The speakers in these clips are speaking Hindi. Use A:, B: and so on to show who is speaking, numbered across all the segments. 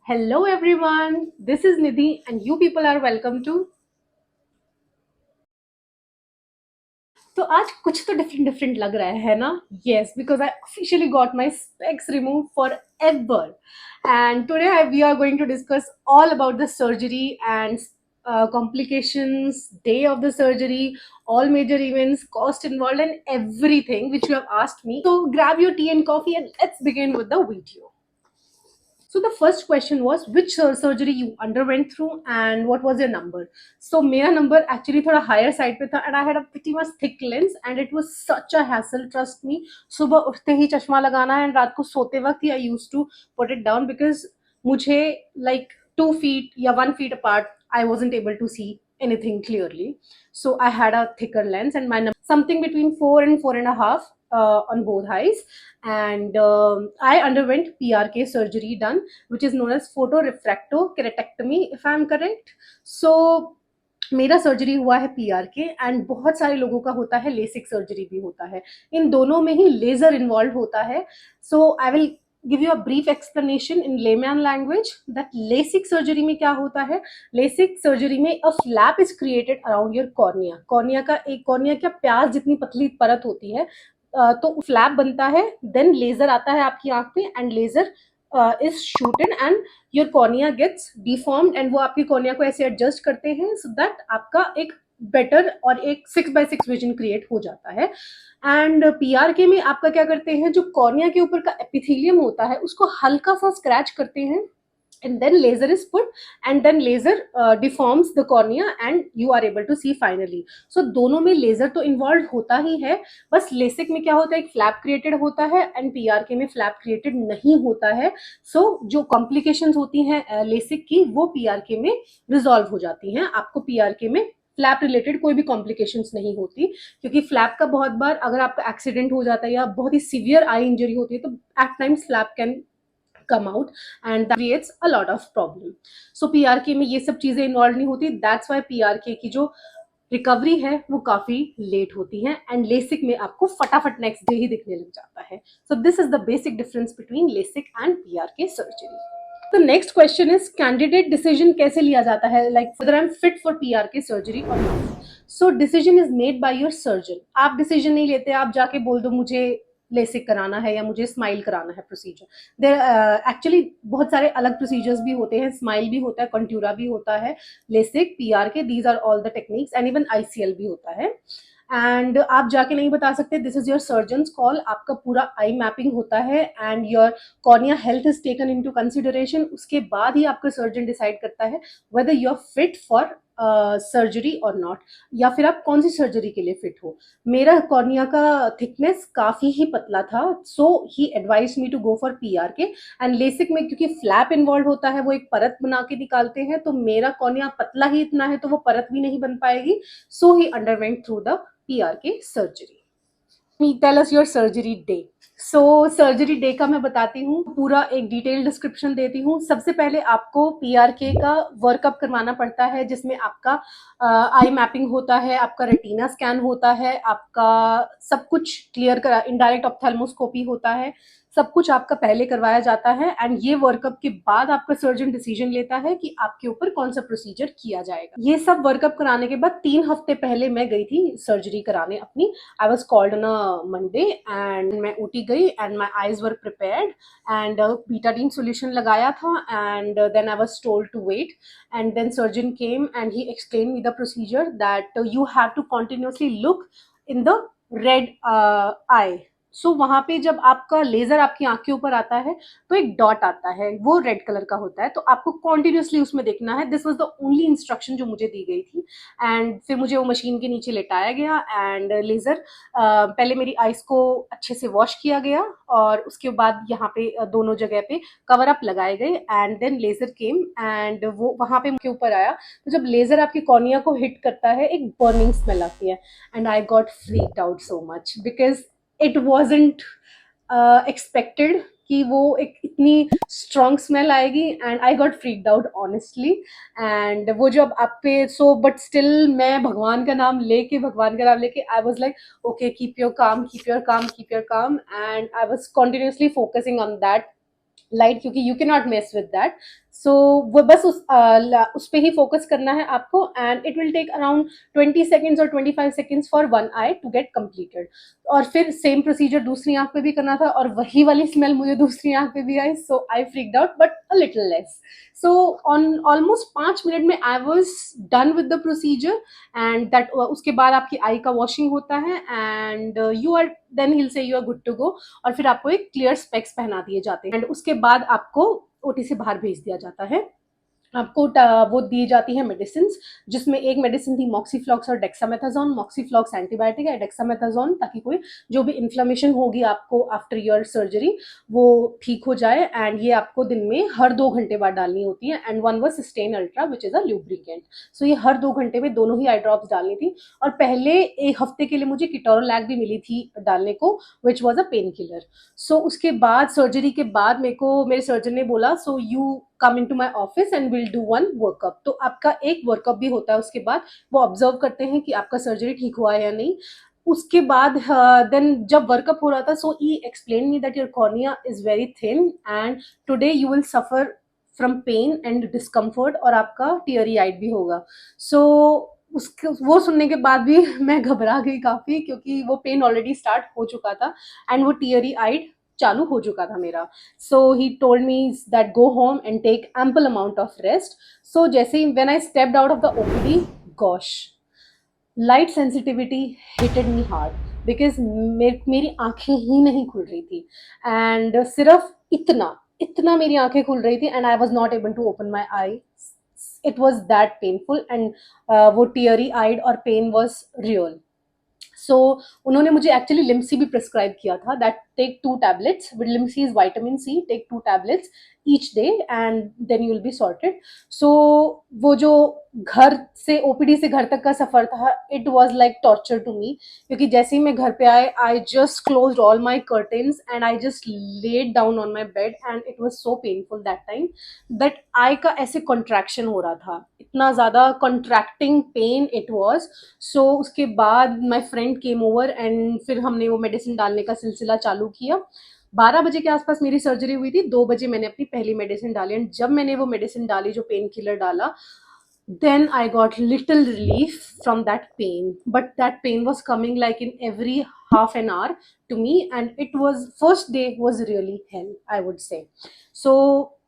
A: Hello everyone, this is Nidhi and you people are welcome to। तो आज कुछ तो डिफरेंट डिफरेंट लग रहा है ना? Yes, because I officially got my specs removed forever, and today we are going to discuss all about the surgery and complications, day of the surgery, all major events, cost involved, and everything which you have asked me. So grab your tea and coffee and let's begin with the video. So the first question was which surgery you underwent through and what was your number. So मेरा number actually थोड़ा higher side पे था and I had a pretty much thick lens and it was such a hassle, trust me. सुबह उठते ही चश्मा लगाना है and रात को सोते वक्त ही I used to put it down because मुझे like 2 feet या 1 feet apart I wasn't able to see anything clearly. So I had a thicker lens and my number something between 4 and 4.5 on both eyes, and I underwent PRK surgery done, which is known as photorefractokeratectomy, if I am correct. So मेरा सर्जरी हुआ है पीआरके एंड बहुत सारे लोगों का होता है लेसिक सर्जरी भी होता है। इन दोनों में ही लेजर इन्वॉल्व होता है। So I will give you a brief explanation in layman language that LASIK surgery में क्या होता है। लेसिक सर्जरी में a flap is created around your cornea. Cornea क्या प्याज जितनी पतली परत होती है, तो फ्लैप बनता है, देन लेजर आता है आपकी आंख पे and laser is shooted and your cornea gets deformed and वो आपकी कॉर्निया को ऐसे एडजस्ट करते हैं सो दैट आपका एक बेटर और एक 6x6 विजन क्रिएट हो जाता है। एंड पीआरके में आपका क्या करते हैं, जो कॉर्निया के ऊपर का एपिथेलियम होता है उसको हल्का सा स्क्रैच करते हैं and then laser is put and then laser deforms the cornea and you are able to see finally. So दोनों में लेजर तो इन्वॉल्व होता ही है, बस लेसिक में क्या होता है एक फ्लैप क्रिएटेड होता है एंड पीआरके में फ्लैप क्रिएटेड नहीं होता है। सो जो कॉम्प्लिकेशंस होती हैं लेसिक की वो पीआरके में रिजॉल्व हो जाती हैं। आपको पीआरके में फ्लैप रिलेटेड कोई भी कॉम्प्लिकेशंस नहीं होती, क्योंकि फ्लैप का बहुत बार अगर आपका एक्सीडेंट हो जाता है या बहुत ही सीवियर आई इंजरी होती है तो at times flap can come out and that creates a lot of problem. So PRK में ये सब चीजें इन्वॉल्व नहीं होती, that's why PRK की जो रिकवरी है वो काफी लेट होती है एंड लेसिक में आपको फटाफट नेक्स्ट डे ही दिखने लग जाता है। So this is the basic difference between LASIK and PRK surgery. The next question is candidate decision कैसे लिया जाता है, like whether I am fit for PRK surgery और not. So decision is made by your surgeon. आप डिसीजन नहीं लेते, आप जाके बोल दो मुझे लेसिक कराना है या मुझे स्माइल कराना है प्रोसीजर। देर एक्चुअली बहुत सारे अलग प्रोसीजर्स भी होते हैं, स्माइल भी होता है, कंट्यूरा भी होता है, LASIK, PRK, these are all the techniques and even ICL भी होता है। एंड आप जाके नहीं बता सकते, this is your surgeon's call. आपका पूरा आई मैपिंग होता है and your cornea health is taken into consideration. उसके बाद ही आपका सर्जन डिसाइड करता है whether you are fit for surgery और नॉट, या फिर आप कौन सी सर्जरी के लिए फिट हो। मेरा कॉर्निया का थिकनेस काफी ही पतला था, so he advise me to go for PRK. And LASIK में क्योंकि फ्लैप इन्वॉल्व होता है, वो एक परत बना के निकालते हैं, तो मेरा कॉर्निया पतला ही इतना है तो वो परत भी नहीं बन पाएगी। So he underwent through the PRK surgery. Tell us your surgery day. So surgery day का मैं बताती हूँ, पूरा एक डिटेल डिस्क्रिप्शन देती हूँ। सबसे पहले आपको पीआरके का वर्कअप करवाना पड़ता है, जिसमें आपका आई मैपिंग होता है, आपका रेटिना स्कैन होता है, आपका सब कुछ क्लियर करा, इनडायरेक्ट ऑप्थेल्मोस्कोपी होता है, सब कुछ आपका पहले करवाया जाता है। एंड ये वर्कअप के बाद आपका सर्जन डिसीजन लेता है कि आपके ऊपर कौन सा प्रोसीजर किया जाएगा। ये सब वर्कअप कराने के बाद 3 हफ्ते पहले मैं गई थी सर्जरी कराने अपनी। I was called on a Monday and मैं ऊटी गई and my eyes were prepared and Betadine solution लगाया था and then I was told to wait and then surgeon came and he explain me the procedure that you have to continuously look in the red eye. So वहां पे जब आपका लेजर आपकी आंख के ऊपर आता है तो एक डॉट आता है, वो रेड कलर का होता है, तो आपको कॉन्टिन्यूसली उसमें देखना है। This was the only instruction जो मुझे दी गई थी। एंड फिर मुझे वो मशीन के नीचे लेटाया गया एंड लेजर पहले मेरी आइज को अच्छे से वॉश किया गया और उसके बाद यहाँ पे दोनों जगह पे कवर अप लगाए गए and then laser came and वो वहां पे मुझे ऊपर आया। तो जब लेजर आपकी कॉर्निया को हिट करता है एक बर्निंग स्मेल आती है and I got freaked out so much because it wasn't expected कि वो एक इतनी स्ट्रॉन्ग स्मेल आएगी and I got freaked out honestly. And वो जब आप पे सो बट स्टिल मैं भगवान का नाम लेके I was like okay keep your calm, keep your calm, keep your calm, and I was continuously focusing on that light, क्योंकि you can not mess with that. So वो बस उस पे ही फोकस करना है आपको, and it will take around 20 seconds और 25 seconds for one eye to get completed. और फिर सेम प्रोसीजर दूसरी आंख पे भी करना था, और वही वाली स्मेल मुझे दूसरी आंख पे भी आई, so I freaked out but a little less. So on almost 5 minute में I was done with the procedure, and that उसके बाद आपकी आई का वॉशिंग होता है, एंड यू आर देन हिल से you are good to go. और फिर आपको एक क्लियर स्पेक्स पहना दिए जाते हैं, एंड उसके बाद आपको ओटी से बाहर भेज दिया जाता है। आपको वो दी जाती है मेडिसिन, जिसमें एक मेडिसिन थी मॉक्सीफ्लॉक्स और डेक्सामेथाजोन। मॉक्सीफ्लॉक्स एंटीबायोटिक है, डेक्सामेथाजोन ताकि कोई जो भी इन्फ्लेमेशन होगी आपको आफ्टर योर सर्जरी वो ठीक हो जाए, एंड ये आपको दिन में हर 2 घंटे बाद डालनी होती है। And one was Systane Ultra which is a lubricant. So ये हर 2 घंटे में दोनों ही आई ड्रॉप्स डालनी थी। और पहले एक हफ्ते के लिए मुझे किटोरोलैक भी मिली थी डालने को, which was a pain killer. So उसके बाद सर्जरी के बाद मेरे को मेरे सर्जन ने बोला, so you come into my office and will do one workup. तो आपका एक वर्कअप भी होता है उसके बाद, वो ऑब्जर्व करते हैं कि आपका सर्जरी ठीक हुआ है या नहीं। उसके बाद देन जब वर्कअप हो रहा था, so he explain me that your cornea is very thin and today you will suffer from pain and discomfort, और आपका टीयरी आइड भी होगा। सो उसके वो सुनने के बाद भी मैं घबरा गई काफी, क्योंकि वो पेन ऑलरेडी स्टार्ट हो चुका था एंड वो टीयरी आइड चालू हो चुका था मेरा। So he told me that go home and take ample amount of rest. So जैसे ही when I stepped out of the OPD, gosh, light sensitivity hitted me hard, because मेरी आंखें ही नहीं खुल रही थी, एंड सिर्फ इतना इतना मेरी आंखें खुल रही थी, and I was not able to open my eye. It was that painful, and वो टीयरी आइड और पेन वॉज रियल। सो उन्होंने मुझे एक्चुअली लिम्सी भी प्रिस्क्राइब किया था, that take 2 tablets with Limcee is vitamin C, take 2 tablets each day and then you will be sorted. So वो जो घर से ओपीडी से घर तक का सफर था, it was like torture to me, क्योंकि जैसे ही मैं घर पे आए, I just closed all my curtains and I just laid down on my bed, and it was so painful that time that I का ऐसे कॉन्ट्रैक्शन हो रहा था, इतना ज्यादा contracting pain it was. So उसके बाद my friend came over, and फिर हमने वो मेडिसिन डालने का सिलसिला चालू किया। 12 बजे के आसपास मेरी सर्जरी हुई थी, 2 बजे मैंने अपनी पहली मेडिसिन डाली, एंड जब मैंने वो मेडिसिन डाली जो पेन किलर डाला, then I got little relief from that pain, but that pain was coming like in every half an hour to me, and it was first day was really hell, I would say. So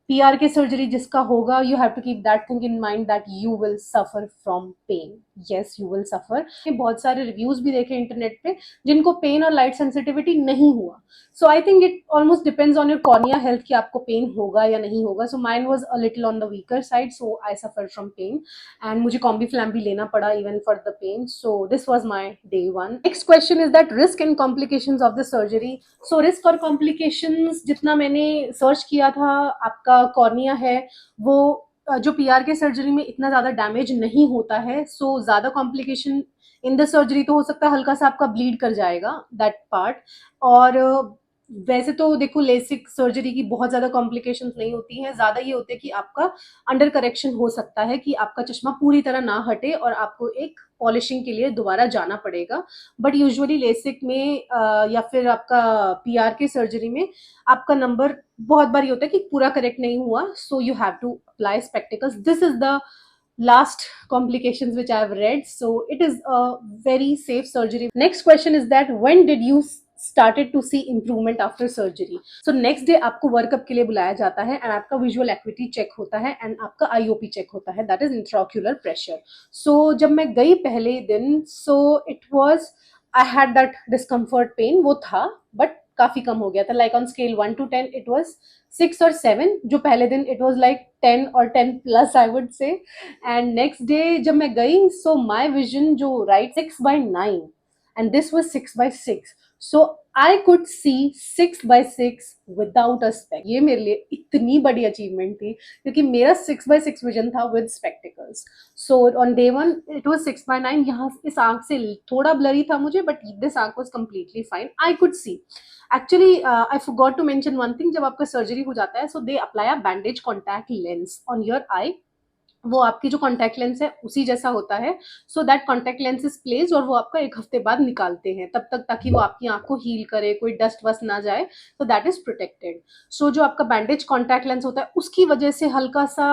A: PRK surgery जिसका होगा, you have to keep that thing in mind that you will suffer from pain. Yes, you will suffer. बहुत सारे रिव्यूज भी देखे इंटरनेट पे जिनको पेन और लाइट सेंसिटिविटी नहीं हुआ। So I think it almost depends on your cornea health कि आपको पेन होगा या नहीं होगा। So mine was a little on the weaker side, so I suffer from pain, and मुझे कॉम्बी फ्लैम भी लेना पड़ा even for the pain. So this was my day one. Next question is that risk and complications of the surgery. So risk और कॉम्प्लिकेशंस जितना मैंने सर्च किया था, आपका कॉर्निया है वो जो पीआर के सर्जरी में इतना ज्यादा डैमेज नहीं होता है। सो ज्यादा कॉम्प्लिकेशन इन द सर्जरी तो हो सकता है हल्का सा आपका ब्लीड कर जाएगा दैट पार्ट। और वैसे तो देखो लेसिक सर्जरी की बहुत ज्यादा कॉम्प्लिकेशंस नहीं होती हैं, ज्यादा ये होते हैं कि आपका अंडर करेक्शन हो सकता है कि आपका चश्मा पूरी तरह ना हटे और आपको एक पॉलिशिंग के लिए दोबारा जाना पड़ेगा। बट यूजुअली लेसिक में या फिर आपका पीआर के सर्जरी में आपका नंबर बहुत बार ये होता है कि पूरा करेक्ट नहीं हुआ, so you have to apply spectacles. This is the last complications which I have read. So it is a very safe surgery. Next question is that when did you started to see improvement after surgery? So next day आपको वर्कअप के लिए बुलाया जाता है, एंड आपका विजुअल एक्विटी चेक होता है, एंड आपका आईओपी चेक होता है, that is intraocular pressure. So जब मैं गई पहले दिन, so it was I had that discomfort pain, वो था बट काफी कम हो गया था, लाइक ऑन स्केल 1 to 10 इट वाज 6 और 7। जो पहले दिन इट वाज लाइक 10 और 10+ I would say. And next day जब मैं गई, सो माई विजन जो right 6/9 and this was 6/6। So I could C 6/6 without a speck. ये मेरे लिए इतनी बड़ी अचीवमेंट थी, क्योंकि मेरा 6/6 विजन था with spectacles. So on day one it was 6/9। यहाँ इस आंख से थोड़ा ब्लरी था मुझे, बट दिस आंख was completely fine, I could see. Actually I forgot to mention one thing, जब आपका सर्जरी हो जाता है, so they apply a bandage contact lens on your eye, वो आपकी जो कॉन्टैक्ट लेंस है उसी जैसा होता है, so that contact lens is placed और वो आपका 1 हफ्ते बाद निकालते हैं तब तक, ताकि वो आपकी आँख को हील करे, कोई डस्ट वस्ट ना जाए, तो दैट इज़ प्रोटेक्टेड। सो जो आपका बैंडेज कॉन्टैक्ट लेंस होता है उसकी वजह से हल्का-सा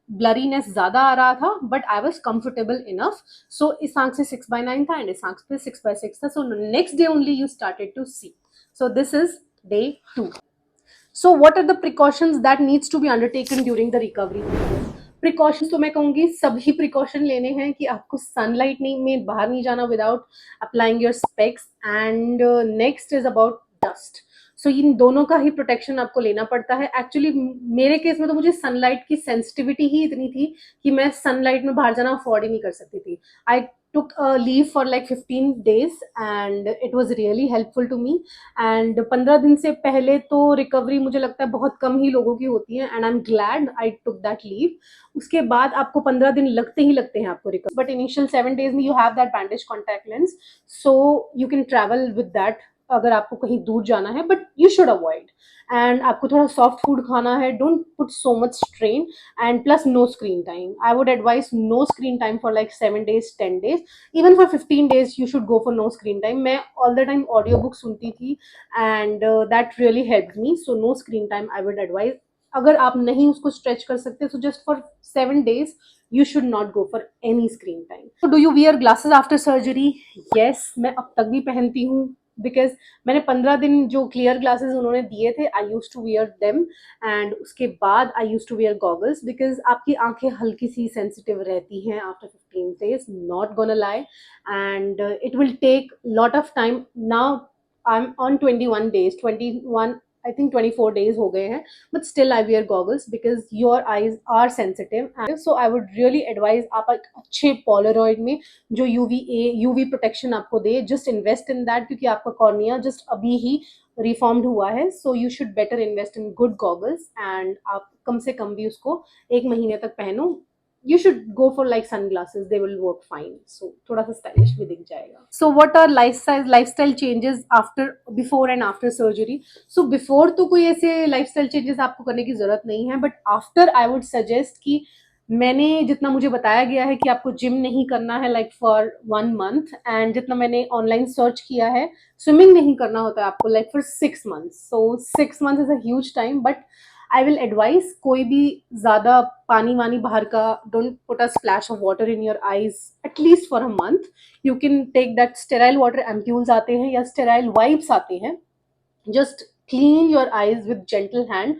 A: ब्लरीनेस ज़्यादा आ रहा था, but I was comfortable enough. So इस आँख से 6/9 था एंड इस आँख पे 6/6 था, so next day only you started to see. So this is day 2। So what are the precautions that needs to be undertaken during the recovery? Precautions तो मैं कहूँगी सभी प्रिकॉशन लेने हैं कि आपको सनलाइट नहीं में बाहर नहीं जाना without applying your specs, and next is about dust. So इन दोनों का ही प्रोटेक्शन आपको लेना पड़ता है। एक्चुअली मेरे केस में तो मुझे सनलाइट की सेंसिटिविटी ही इतनी थी कि मैं सनलाइट में बाहर जाना अफोर्ड ही नहीं कर सकती थी। आई took a leave for like 15 days and it was really helpful to me। And 15 दिन से पहले तो रिकवरी मुझे लगता है बहुत कम ही लोगों की होती है, and I am glad I took that leave. उसके बाद आपको 15 दिन लगते हैं आपको रिकवर, बट इनिशियल 7 days में you have that bandage contact lens, so you can travel with that अगर आपको कहीं दूर जाना है, but you should avoid. And आपको थोड़ा सॉफ्ट फूड खाना है, don't put so much strain, and plus no screen time. I would advise no screen time for like 7 days 10 days, even for 15 days you should go for no screen time. मैं all the time audio book सुनती थी and that really help me. So no screen time I would advise. अगर आप नहीं उसको स्ट्रेच कर सकते, so just for 7 days you should not go for any screen time. So do you wear glasses after surgery? Yes, मैं अब तक भी पहनती हूँ, बिकॉज मैंने 15 दिन जो क्लियर ग्लासेस उन्होंने दिए थे, I use to wear them, and उसके बाद I use to wear goggles, because आपकी आंखें हल्की सी सेंसिटिव रहती हैं after 15 days, not gonna lie, and it will take lot of time. Now I am on 21 days, 21, I think 24 days हो गए हैं, but still I wear goggles because your eyes are sensitive, and so I would really advise आप एक अच्छे Polaroid में जो UV प्रोटेक्शन आपको दे, जस्ट इन्वेस्ट इन दैट, क्योंकि आपका कॉर्निया जस्ट अभी ही रिफॉर्म्ड हुआ है, so you should better invest in good goggles, and आप कम से कम भी उसको 1 महीने तक पहनो। you should go for like sunglasses, they will work fine, so थोड़ा सा stylish भी दिख जाएगा। So what are lifestyle changes after, before and after surgery? So before तो कोई ऐसे lifestyle changes आपको करने की जरूरत नहीं है, but after I would suggest कि मैंने जितना मुझे बताया गया है कि आपको जिम नहीं करना है लाइक फॉर 1 month, एंड जितना मैंने ऑनलाइन सर्च किया है, स्विमिंग नहीं करना होता है आपको like for 6 months। So 6 months is a huge time, but I will advise कोई भी ज्यादा पानी वानी बाहर का, don't put a splash of water in your eyes at least for a month. You can take that sterile water ampoules आते हैं या स्टेराइल वाइप्स आते हैं, just clean your eyes with gentle hand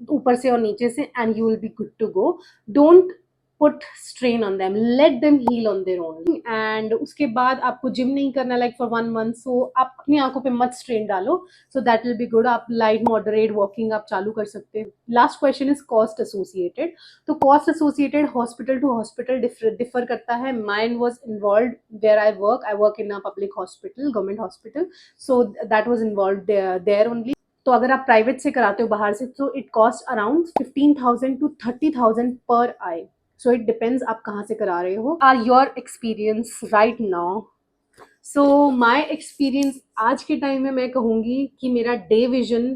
A: ऊपर से और नीचे से, and you will be good to go. Don't put strain on them, let them heal on their own. And उसके बाद आपको जिम नहीं करना लाइक फॉर 1 month, सो आप अपनी आंखों पे मत स्ट्रेन डालो, so that will be good. आप लाइट मॉडरेट वॉकिंग आप चालू कर सकते हैं। Last question is cost associated. तो cost associated hospital to hospital differ करता है। Mine was involve where I work in a public hospital, government hospital, so that was involve there only. तो अगर आप प्राइवेट से कराते हो बाहर से, तो इट कॉस्ट अराउंड 15,000 to 30,000 पर आई। सो इट डिपेंड्स आप कहाँ से करा रहे हो। Are your experience right now? So my experience आज के टाइम में मैं कहूँगी कि मेरा डे विजन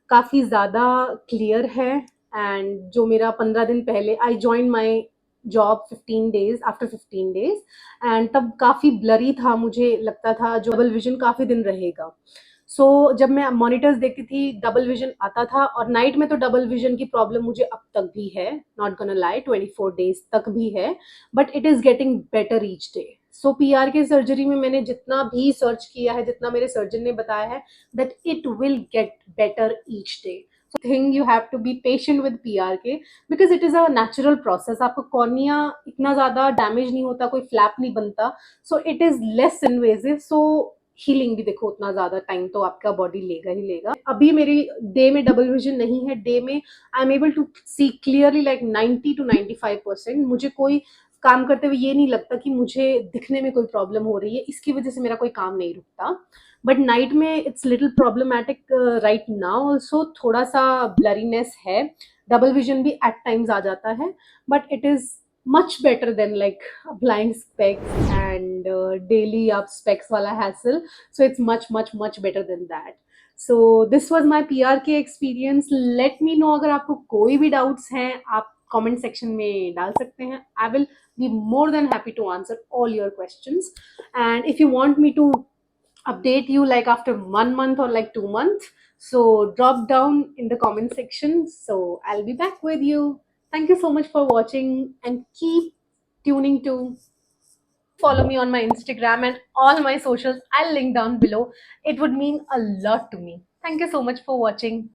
A: काफ़ी ज़्यादा क्लियर है, एंड जो मेरा 15 दिन पहले I join my job 15 days, after 15 days, and तब काफ़ी ब्लरी था, मुझे लगता था जो डबल विजन काफ़ी दिन रहेगा। जब मैं मॉनिटर्स देखती थी डबल विजन आता था, और नाइट में तो डबल विजन की प्रॉब्लम मुझे अब तक भी है, नॉट गोना लाई, 24 days तक भी है, but it is getting better each day. So PR के सर्जरी में मैंने जितना भी सर्च किया है, जितना मेरे सर्जन ने बताया है, that it will get better each day. Thing you have to be patient with PRK, because it is a natural process. आपका कॉर्निया इतना ज़्यादा डैमेज नहीं होता, कोई फ्लैप नहीं बनता, so it is less invasive. So healing भी देखो उतना ज्यादा टाइम तो आपका बॉडी लेगा ही लेगा। अभी मेरी डे में डबल विजन नहीं है, डे में I am able to see clearly like 90 to 95%। मुझे कोई काम करते हुए ये नहीं लगता कि मुझे दिखने में कोई प्रॉब्लम हो रही है, इसकी वजह से मेरा कोई काम नहीं रुकता। बट नाइट में it's little problematic right now also, थोड़ा सा ब्लरीनेस है, डबल विजन भी एट टाइम्स आ जाता है, but it is much better than like applying specs and daily up specs wala hassle. So it's much better than that. So this was my PRK experience. Let me know अगर आपको कोई भी doubts हैं, आप कमेंट सेक्शन में डाल सकते हैं. I will be more than happy to answer all your questions. And if you want me to update you like after 1 month or like 2 months, so drop down in the comment section, so I'll be back with you. Thank you so much for watching, and keep tuning to follow me on my Instagram and all my socials. I'll link down below. It would mean a lot to me. Thank you so much for watching.